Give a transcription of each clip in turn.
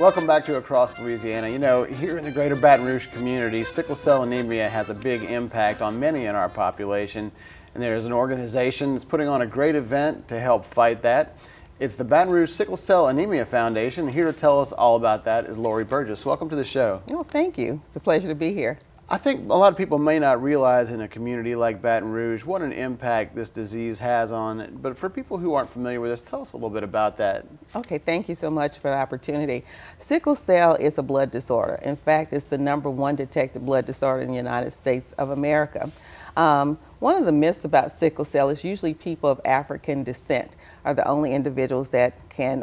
Welcome back to Across Louisiana. You know, here in the greater Baton Rouge community, sickle cell anemia has a big impact on many in our population. And there's an organization that's putting on a great event to help fight that. It's the Baton Rouge Sickle Cell Anemia Foundation. Here to tell us all about that is Lorri Burgess. Welcome to the show. Oh, thank you. It's a pleasure to be here. I think a lot of people may not realize in a community like Baton Rouge what an impact this disease has on it. But for people who aren't familiar with this, tell us a little bit about that. Okay, thank you so much for the opportunity. Sickle cell is a blood disorder. In fact, it's the #1 detected blood disorder in the United States of America. One of the myths about sickle cell is usually people of African descent are the only individuals that can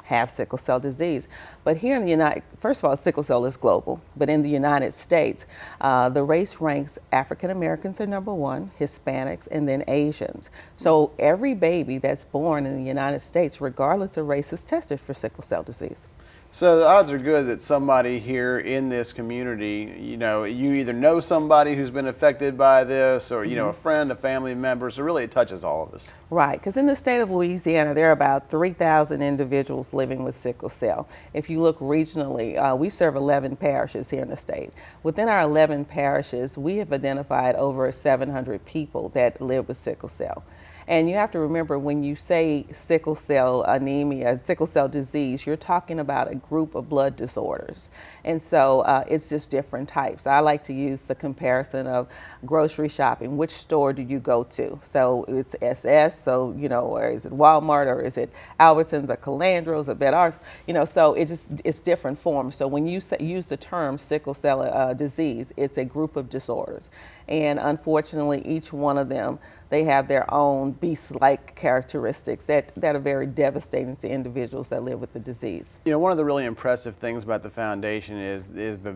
have sickle cell disease. But here in the first of all, sickle cell is global, but in the United States, the race ranks African Americans are #1, Hispanics, and then Asians. So every baby that's born in the United States, regardless of race, is tested for sickle cell disease. So the odds are good that somebody here in this community, you know, you either know somebody who's been affected by this or, you know, a friend, a family member, so really it touches all of us. Right, because in the state of Louisiana, there are about 3,000 individuals living with sickle cell. If you look regionally, we serve 11 parishes here in the state. Within our 11 parishes, we have identified over 700 people that live with sickle cell. And you have to remember, when you say sickle cell anemia, sickle cell disease, you're talking about a group of blood disorders. And so it's just different types. I like to use the comparison of grocery shopping. Which store do you go to? So it's SS, so, you know, or is it Walmart, or is it Albertsons, or Calandros, or Baton? You know, so it's different forms. So when you use the term sickle cell disease, it's a group of disorders. And unfortunately, each one of them, they have their own beast-like characteristics that are very devastating to individuals that live with the disease. You know, one of the really impressive things about the foundation is the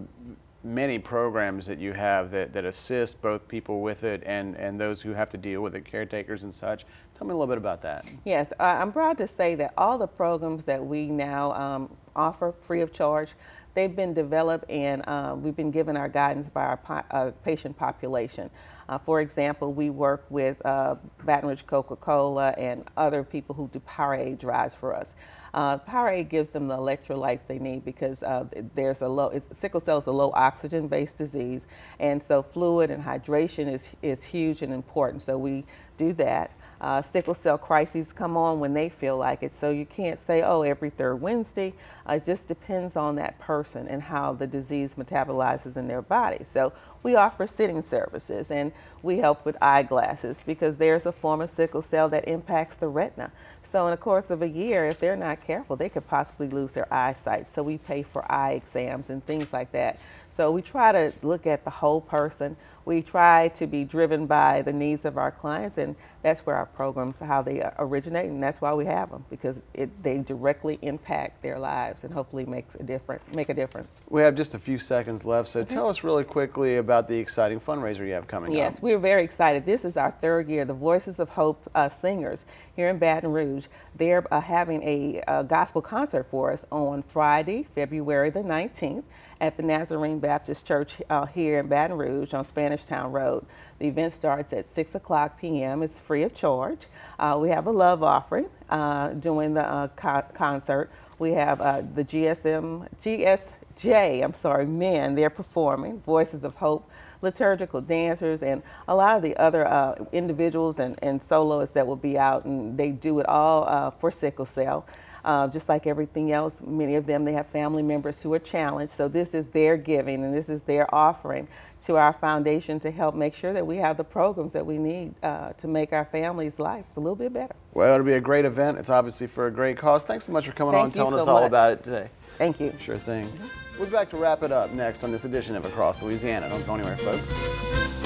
many programs that you have that assist both people with it and those who have to deal with it, caretakers and such. Tell me a little bit about that. Yes, I'm proud to say that all the programs that we now offer free of charge, they've been developed and we've been given our guidance by our patient population. For example, we work with Baton Rouge Coca-Cola and other people who do Powerade drives for us. Powerade gives them the electrolytes they need because sickle cell is a low oxygen based disease, and so fluid and hydration is huge and important, so we do that. Sickle cell crises come on when they feel like it, so you can't say, oh, every third Wednesday. It just depends on that person and how the disease metabolizes in their body. So we offer sitting services, and we help with eyeglasses because there's a form of sickle cell that impacts the retina. So in the course of a year, if they're not careful, they could possibly lose their eyesight. So we pay for eye exams and things like that. So we try to look at the whole person. We try to be driven by the needs of our clients, and that's where our programs, how they originate, and that's why we have them, because they directly impact their lives and hopefully make a difference. We have just a few seconds left, so tell us really quickly about the exciting fundraiser you have coming up. Yes, we're very excited. This is our 3rd year. The Voices of Hope singers here in Baton Rouge, they're having a gospel concert for us on Friday, February the 19th at the Nazarene Baptist Church here in Baton Rouge on Spanish Town Road. The event starts at 6:00 p.m. It's free of charge. We have a love offering during the concert. We have the GSJ men, they're performing, Voices of Hope, liturgical dancers, and a lot of the other individuals and soloists that will be out, and they do it all for sickle cell. Just like everything else, many of them, they have family members who are challenged. So this is their giving and this is their offering to our foundation to help make sure that we have the programs that we need to make our families' lives a little bit better. Well, it'll be a great event. It's obviously for a great cause. Thanks so much for coming on and telling us all about it today. Thank you. Sure thing. We'll be back to wrap it up next on this edition of Across Louisiana. Don't go anywhere, folks.